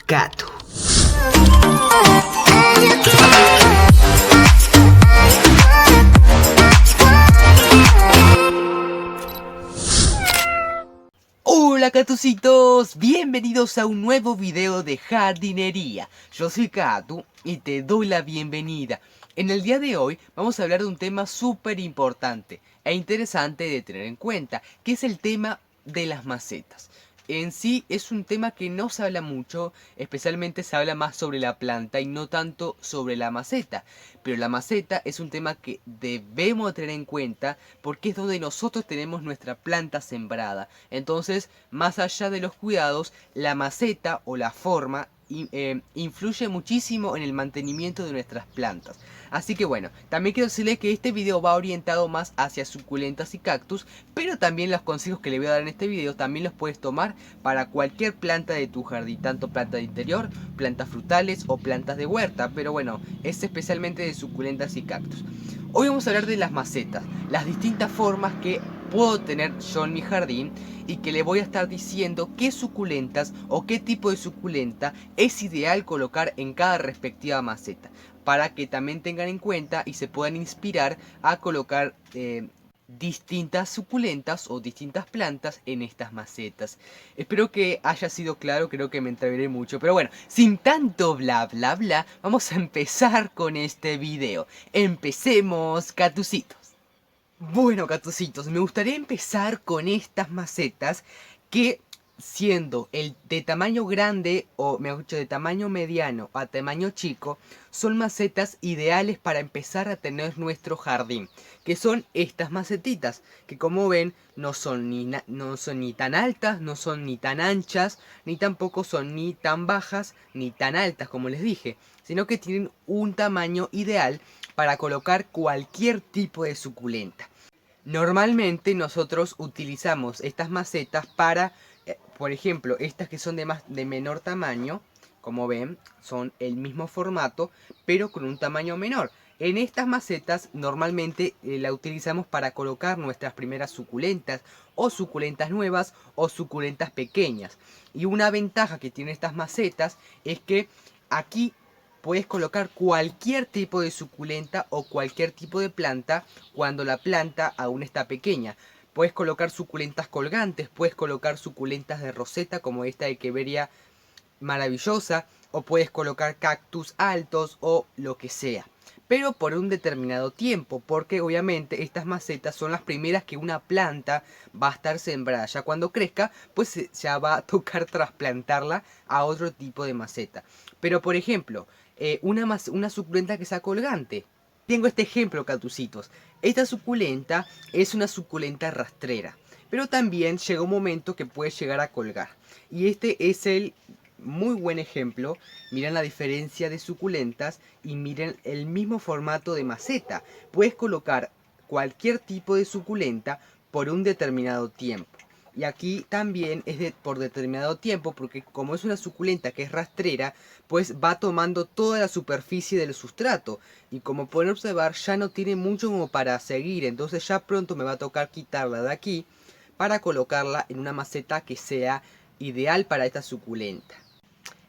Catu. Hola Catucitos, bienvenidos a un nuevo video de jardinería. Yo soy Catu y te doy la bienvenida. En el día de hoy vamos a hablar de un tema súper importante e interesante de tener en cuenta, que es el tema de las macetas. En sí es un tema que no se habla mucho, especialmente se habla más sobre la planta y no tanto sobre la maceta. Pero la maceta es un tema que debemos tener en cuenta porque es donde nosotros tenemos nuestra planta sembrada. Entonces, más allá de los cuidados, la maceta o la forma influye muchísimo en el mantenimiento de nuestras plantas. Así que bueno, también quiero decirles que este video va orientado más hacia suculentas y cactus, pero también los consejos que le voy a dar en este video también los puedes tomar para cualquier planta de tu jardín, tanto planta de interior, plantas frutales o plantas de huerta, pero bueno, es especialmente de suculentas y cactus. Hoy vamos a hablar de las macetas, las distintas formas que puedo tener yo en mi jardín y que le voy a estar diciendo qué suculentas o qué tipo de suculenta es ideal colocar en cada respectiva maceta, para que también tengan en cuenta y se puedan inspirar a colocar distintas suculentas o distintas plantas en estas macetas. Espero que haya sido claro, creo que me entreveré mucho, pero bueno, sin tanto bla bla bla, vamos a empezar con este video. Empecemos, Catucitos. Bueno, Catucitos, me gustaría empezar con estas macetas que, siendo el de tamaño grande, o mejor dicho, de tamaño mediano a tamaño chico, son macetas ideales para empezar a tener nuestro jardín. Que son estas macetitas, que como ven no son ni tan altas, no son ni tan anchas, ni tampoco son ni tan bajas, ni tan altas como les dije, sino que tienen un tamaño ideal para colocar cualquier tipo de suculenta. Normalmente nosotros utilizamos estas macetas para, por ejemplo, estas que son de menor tamaño, como ven, son el mismo formato, pero con un tamaño menor. En estas macetas normalmente la utilizamos para colocar nuestras primeras suculentas, o suculentas nuevas, o suculentas pequeñas. Y una ventaja que tienen estas macetas es que aquí puedes colocar cualquier tipo de suculenta o cualquier tipo de planta cuando la planta aún está pequeña. Puedes colocar suculentas colgantes, puedes colocar suculentas de roseta como esta de Queveria maravillosa, o puedes colocar cactus altos o lo que sea. Pero por un determinado tiempo, porque obviamente estas macetas son las primeras que una planta va a estar sembrada. Ya cuando crezca, pues ya va a tocar trasplantarla a otro tipo de maceta. Pero por ejemplo, una suculenta que sea colgante. Tengo este ejemplo, Catucitos. Esta suculenta es una suculenta rastrera, pero también llega un momento que puede llegar a colgar. Y este es el muy buen ejemplo. Miren la diferencia de suculentas y miren el mismo formato de maceta. Puedes colocar cualquier tipo de suculenta por un determinado tiempo. Y aquí también es por determinado tiempo, porque como es una suculenta que es rastrera, pues va tomando toda la superficie del sustrato. Y como pueden observar, ya no tiene mucho como para seguir. Entonces ya pronto me va a tocar quitarla de aquí para colocarla en una maceta que sea ideal para esta suculenta.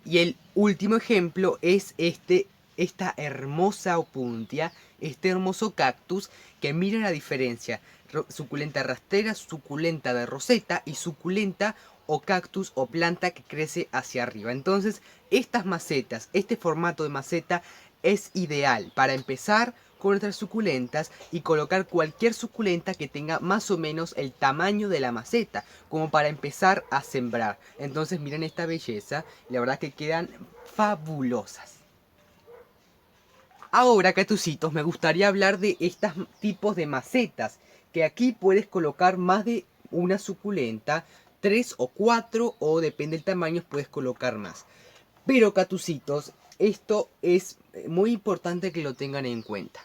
Y el último ejemplo es esta hermosa opuntia, este hermoso cactus, que miren la diferencia. Suculenta rastrera, suculenta de roseta y suculenta o cactus o planta que crece hacia arriba. Entonces, estas macetas, este formato de maceta es ideal para empezar con nuestras suculentas y colocar cualquier suculenta que tenga más o menos el tamaño de la maceta, como para empezar a sembrar. Entonces miren esta belleza, la verdad que quedan fabulosas. Ahora, Catucitos, me gustaría hablar de estos tipos de macetas, que aquí puedes colocar más de una suculenta, 3 o 4, o depende del tamaño puedes colocar más. Pero, Catucitos, esto es muy importante que lo tengan en cuenta.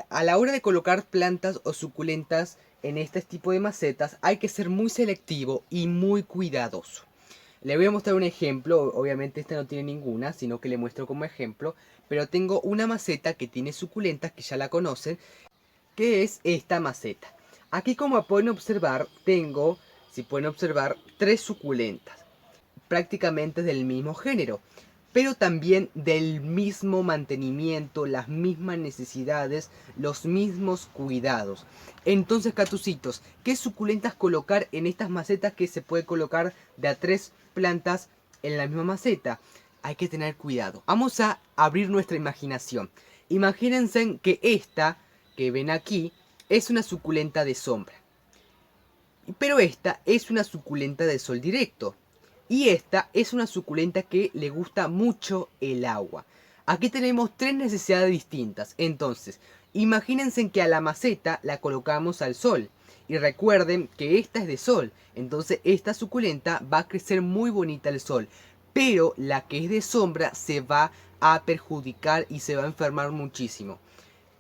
A la hora de colocar plantas o suculentas en este tipo de macetas hay que ser muy selectivo y muy cuidadoso. Le voy a mostrar un ejemplo, obviamente esta no tiene ninguna, sino que le muestro como ejemplo, pero tengo una maceta que tiene suculentas que ya la conocen, que es esta maceta. Aquí como pueden observar, tengo, si pueden observar, 3 suculentas. prácticamente del mismo género, pero también del mismo mantenimiento, las mismas necesidades, los mismos cuidados. Entonces, catucitos, ¿qué suculentas colocar en estas macetas que se puede colocar de a 3 plantas en la misma maceta? Hay que tener cuidado. Vamos a abrir nuestra imaginación. Imagínense que esta que ven aquí es una suculenta de sombra, pero esta es una suculenta de sol directo. Y esta es una suculenta que le gusta mucho el agua. Aquí tenemos 3 necesidades distintas. Entonces, imagínense que a la maceta la colocamos al sol. Y recuerden que esta es de sol. Entonces esta suculenta va a crecer muy bonita al sol. Pero la que es de sombra se va a perjudicar y se va a enfermar muchísimo.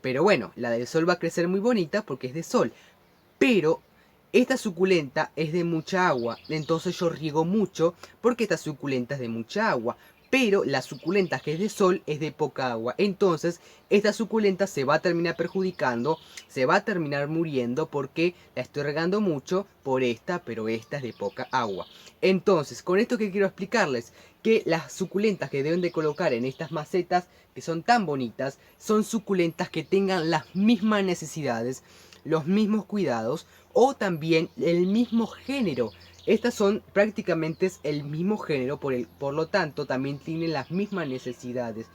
Pero bueno, la del sol va a crecer muy bonita porque es de sol. Pero esta suculenta es de mucha agua, entonces yo riego mucho porque esta suculenta es de mucha agua. Pero la suculenta que es de sol es de poca agua. Entonces esta suculenta se va a terminar perjudicando, se va a terminar muriendo porque la estoy regando mucho por esta, pero esta es de poca agua. Entonces, con esto que quiero explicarles, que las suculentas que deben de colocar en estas macetas, que son tan bonitas, son suculentas que tengan las mismas necesidades, los mismos cuidados o también el mismo género. Estas son prácticamente el mismo género, por lo tanto también tienen las mismas necesidades.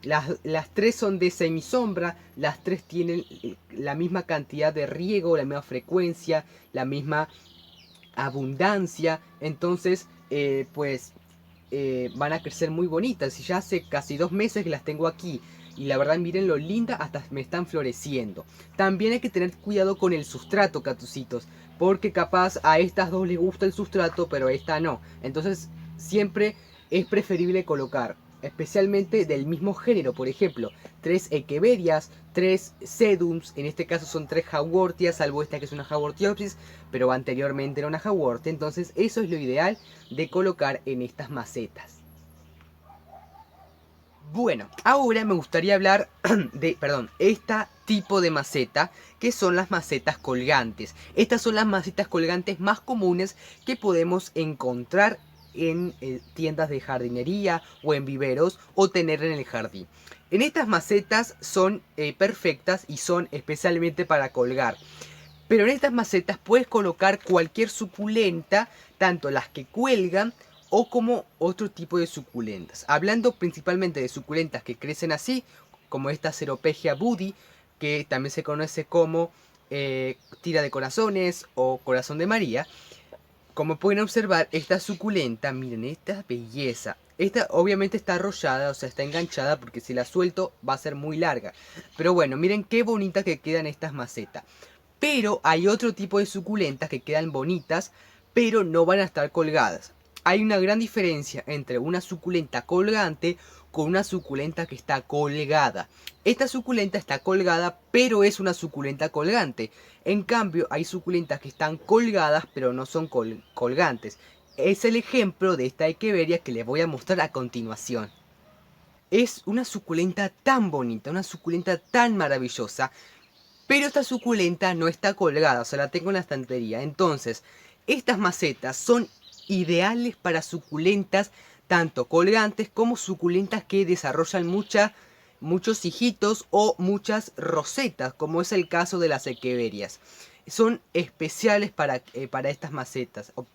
Las 3 son de semisombra, las 3 tienen la misma cantidad de riego, la misma frecuencia, la misma abundancia. Entonces, van a crecer muy bonitas. Y ya hace casi 2 meses que las tengo aquí. Y la verdad, miren lo linda, hasta me están floreciendo. También hay que tener cuidado con el sustrato, catucitos, porque capaz a estas dos les gusta el sustrato, pero a esta no. Entonces siempre es preferible colocar, especialmente del mismo género, por ejemplo, 3 echeverias, 3 sedums, en este caso son 3 hawortias, salvo esta que es una hawortiopsis, pero anteriormente era una hawortia. Entonces eso es lo ideal de colocar en estas macetas. Bueno, ahora me gustaría hablar de, este tipo de maceta, que son las macetas colgantes. Estas son las macetas colgantes más comunes que podemos encontrar en tiendas de jardinería o en viveros o tener en el jardín. En estas macetas son perfectas y son especialmente para colgar. Pero en estas macetas puedes colocar cualquier suculenta, tanto las que cuelgan o como otro tipo de suculentas. Hablando principalmente de suculentas que crecen así, como esta Ceropegia budi, que también se conoce como tira de corazones o corazón de María. Como pueden observar, esta suculenta, miren esta belleza. Esta obviamente está arrollada, o sea, está enganchada, porque si la suelto va a ser muy larga. Pero bueno, miren qué bonita que quedan estas macetas. Pero hay otro tipo de suculentas que quedan bonitas, pero no van a estar colgadas. Hay una gran diferencia entre una suculenta colgante con una suculenta que está colgada. Esta suculenta está colgada, pero es una suculenta colgante. En cambio, hay suculentas que están colgadas, pero no son colgantes. Es el ejemplo de esta echeveria que les voy a mostrar a continuación. Es una suculenta tan bonita, una suculenta tan maravillosa, pero esta suculenta no está colgada, o sea, la tengo en la estantería. Entonces, estas macetas son ideales para suculentas tanto colgantes como suculentas que desarrollan muchos hijitos o muchas rosetas, como es el caso de las echeverias. Son especiales para estas macetas, o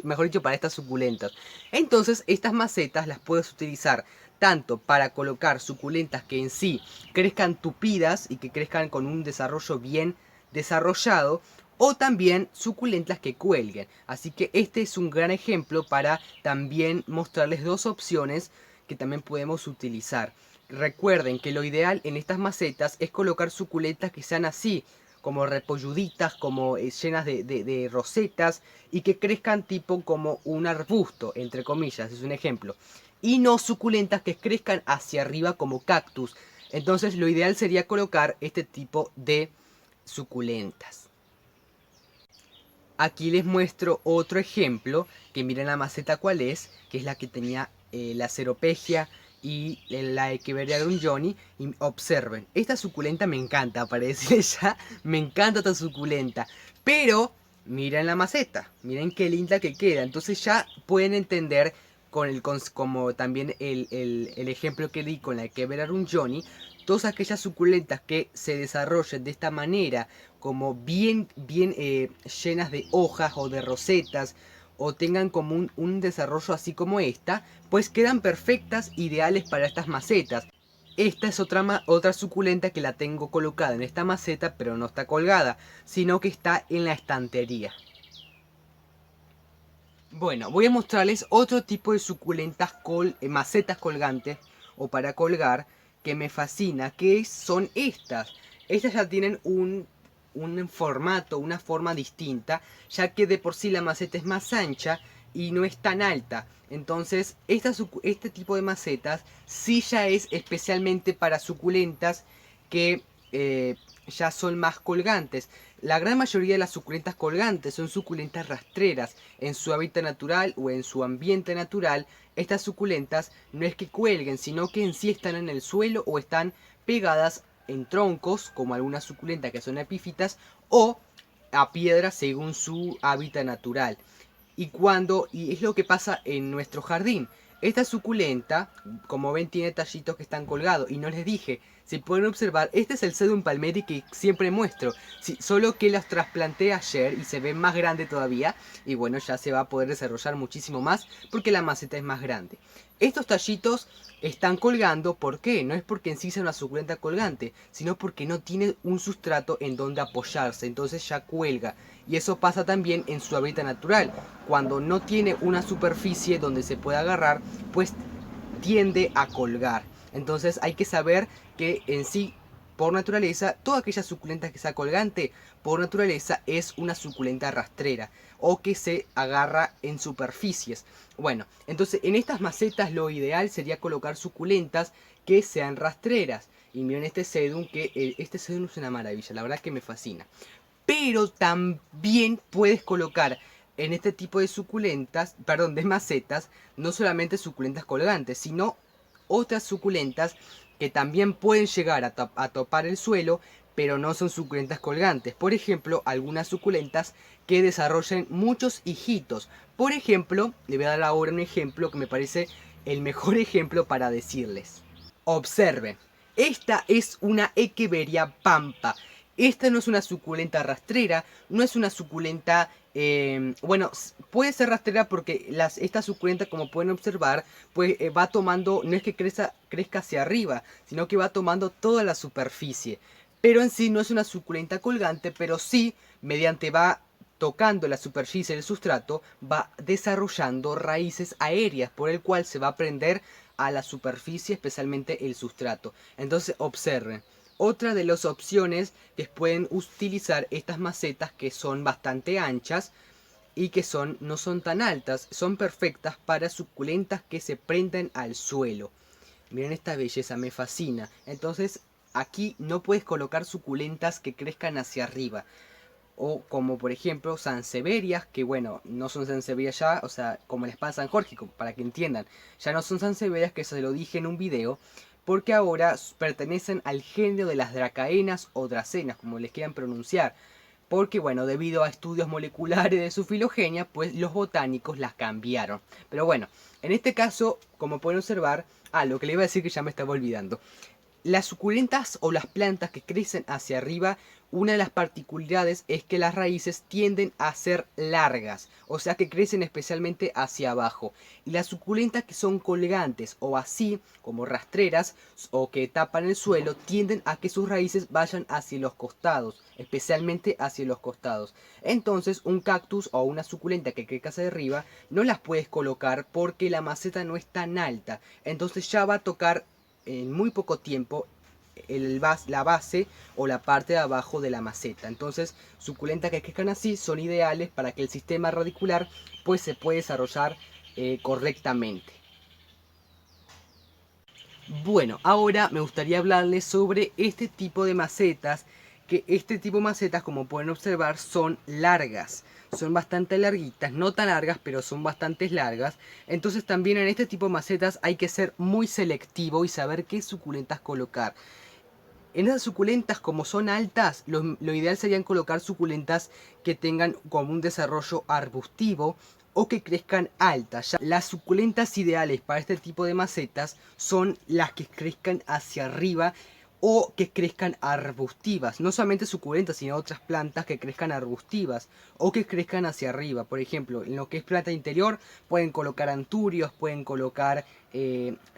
mejor dicho, para estas suculentas. Entonces, estas macetas las puedes utilizar tanto para colocar suculentas que en sí crezcan tupidas y que crezcan con un desarrollo bien desarrollado, o también suculentas que cuelguen. Así que este es un gran ejemplo para también mostrarles dos opciones que también podemos utilizar. Recuerden que lo ideal en estas macetas es colocar suculentas que sean así, como repolluditas, como llenas de rosetas, y que crezcan tipo como un arbusto, entre comillas, es un ejemplo. Y no suculentas que crezcan hacia arriba como cactus. Entonces lo ideal sería colocar este tipo de suculentas. Aquí les muestro otro ejemplo, que miren la maceta cuál es, que es la que tenía la Ceropegia y la Echeveria grunyoni. Y observen, esta suculenta me encanta, parece ya, me encanta esta suculenta. Pero miren la maceta, miren qué linda que queda. Entonces ya pueden entender como también el ejemplo que di con la que un Johnny, todas aquellas suculentas que se desarrollen de esta manera, como bien llenas de hojas o de rosetas, o tengan como un desarrollo así como esta, pues quedan perfectas, ideales para estas macetas. Esta es otra suculenta que la tengo colocada en esta maceta, pero no está colgada, sino que está en la estantería. Bueno, voy a mostrarles otro tipo de suculentas macetas colgantes o para colgar que me fascina, que son estas. Estas ya tienen un formato, una forma distinta, ya que de por sí la maceta es más ancha y no es tan alta. Entonces, este tipo de macetas sí ya es especialmente para suculentas que ya son más colgantes. La gran mayoría de las suculentas colgantes son suculentas rastreras. En su hábitat natural o en su ambiente natural, estas suculentas no es que cuelguen, sino que en sí están en el suelo o están pegadas en troncos, como algunas suculentas que son epífitas, o a piedras según su hábitat natural. Y es lo que pasa en nuestro jardín. Esta suculenta, como ven, tiene tallitos que están colgados. Y no les dije, si pueden observar, este es el sedum palmeri que siempre muestro. Sí, solo que los trasplanté ayer y se ve más grande todavía. Y bueno, ya se va a poder desarrollar muchísimo más porque la maceta es más grande. Estos tallitos están colgando, ¿por qué? No es porque en sí sea una suculenta colgante, sino porque no tiene un sustrato en donde apoyarse, entonces ya cuelga. Y eso pasa también en su hábitat natural. Cuando no tiene una superficie donde se pueda agarrar, pues tiende a colgar. Entonces hay que saber que en sí, por naturaleza, toda aquella suculenta que sea colgante, por naturaleza es una suculenta rastrera o que se agarra en superficies. Bueno, entonces en estas macetas lo ideal sería colocar suculentas que sean rastreras. Y miren este sedum, este sedum es una maravilla, la verdad que me fascina. Pero también puedes colocar en este tipo de suculentas, perdón, de macetas, no solamente suculentas colgantes, sino otras suculentas que también pueden llegar a topar el suelo, pero no son suculentas colgantes. Por ejemplo, algunas suculentas que desarrollen muchos hijitos. Por ejemplo, le voy a dar ahora un ejemplo que me parece el mejor ejemplo para decirles. Observen, esta es una Echeveria pampa. Esta no es una suculenta rastrera, no es una suculenta... bueno, puede ser rastrera porque esta suculenta, como pueden observar, pues va tomando, no es que crezca hacia arriba, sino que va tomando toda la superficie. Pero en sí no es una suculenta colgante, pero sí, mediante va tocando la superficie del sustrato, va desarrollando raíces aéreas, por el cual se va a prender a la superficie, especialmente el sustrato. Entonces observen. Otra de las opciones que pueden utilizar estas macetas que son bastante anchas y que no son tan altas, son perfectas para suculentas que se prenden al suelo. Miren esta belleza, me fascina. Entonces aquí no puedes colocar suculentas que crezcan hacia arriba. O como por ejemplo sanseverias, que bueno, no son sanseverias ya, o sea, como el Span San Jorge, para que entiendan. Ya no son sanseverias, que se lo dije en un video, porque ahora pertenecen al género de las dracaenas o dracenas, como les quieran pronunciar. Porque bueno, debido a estudios moleculares de su filogenia, pues los botánicos las cambiaron. Pero bueno, en este caso, como pueden observar, lo que le iba a decir que ya me estaba olvidando. Las suculentas o las plantas que crecen hacia arriba, una de las particularidades es que las raíces tienden a ser largas, o sea que crecen especialmente hacia abajo. Y las suculentas que son colgantes o así, como rastreras o que tapan el suelo, tienden a que sus raíces vayan hacia los costados, especialmente hacia los costados. Entonces un cactus o una suculenta que crezca hacia arriba no las puedes colocar porque la maceta no es tan alta. Entonces ya va a tocar en muy poco tiempo la base o la parte de abajo de la maceta. Entonces suculentas que crezcan así son ideales para que el sistema radicular pues se pueda desarrollar correctamente. Bueno, ahora me gustaría hablarles sobre este tipo de macetas, que este tipo de macetas, como pueden observar, son largas. Son bastante larguitas, no tan largas, pero son bastante largas. Entonces también en este tipo de macetas hay que ser muy selectivo y saber qué suculentas colocar. En esas suculentas, como son altas, lo ideal sería colocar suculentas que tengan como un desarrollo arbustivo o que crezcan altas. Las suculentas ideales para este tipo de macetas son las que crezcan hacia arriba o que crezcan arbustivas, no solamente suculentas sino otras plantas que crezcan arbustivas o que crezcan hacia arriba. Por ejemplo, en lo que es planta interior pueden colocar anturios, pueden colocar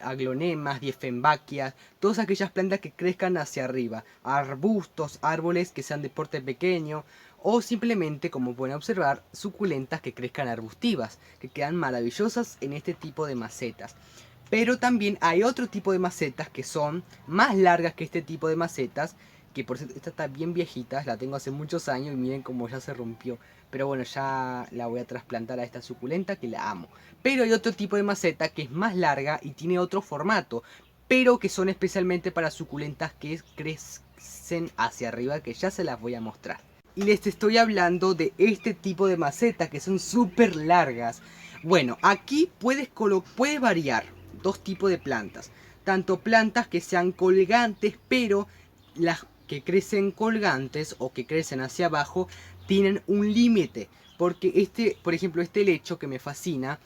aglonemas, diefenbaquias, todas aquellas plantas que crezcan hacia arriba, arbustos, árboles que sean de porte pequeño o simplemente, como pueden observar, suculentas que crezcan arbustivas, que quedan maravillosas en este tipo de macetas. Pero también hay otro tipo de macetas que son más largas que este tipo de macetas. Que por cierto, esta está bien viejita, la tengo hace muchos años y miren cómo ya se rompió. Pero bueno, ya la voy a trasplantar a esta suculenta que la amo. Pero hay otro tipo de maceta que es más larga y tiene otro formato. Pero que son especialmente para suculentas que crecen hacia arriba, que ya se las voy a mostrar. Y les estoy hablando de este tipo de macetas que son súper largas. Bueno, aquí puede variar dos tipos de plantas. Tanto plantas que sean colgantes, pero las que crecen colgantes o que crecen hacia abajo tienen un límite. Porque por ejemplo, este helecho que me fascina,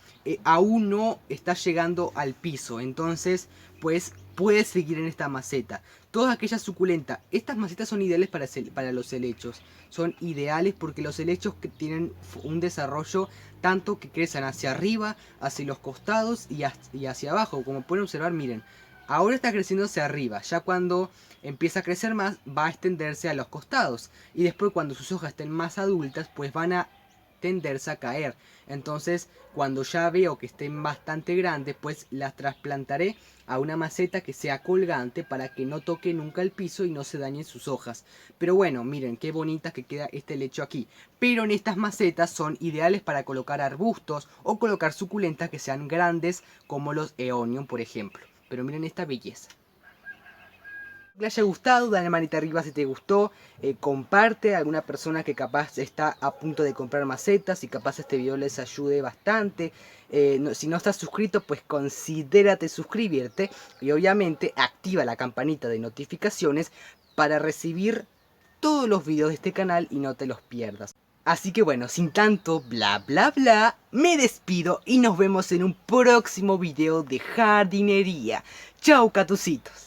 aún no está llegando al piso. Entonces, pues puede seguir en esta maceta. Todas aquellas suculentas, estas macetas son ideales para los helechos. Son ideales porque los helechos que tienen un desarrollo tanto que crecen hacia arriba, hacia los costados y hacia abajo. Como pueden observar, miren, ahora está creciendo hacia arriba. Ya cuando empieza a crecer más, va a extenderse a los costados. Y después, cuando sus hojas estén más adultas, pues van a tenderse a caer. Entonces, cuando ya veo que estén bastante grandes, pues las trasplantaré a una maceta que sea colgante para que no toque nunca el piso y no se dañen sus hojas. Pero bueno, miren qué bonita que queda este helecho aquí. Pero en estas macetas son ideales para colocar arbustos o colocar suculentas que sean grandes, como los Eonium, por ejemplo. Pero miren esta belleza. Les haya gustado, dale manita arriba si te gustó, comparte a alguna persona que capaz está a punto de comprar macetas y capaz este video les ayude bastante. Si no estás suscrito, pues considérate suscribirte y obviamente activa la campanita de notificaciones para recibir todos los videos de este canal y no te los pierdas. Así que bueno, sin tanto bla bla bla, me despido y nos vemos en un próximo video de jardinería. Chau, catucitos.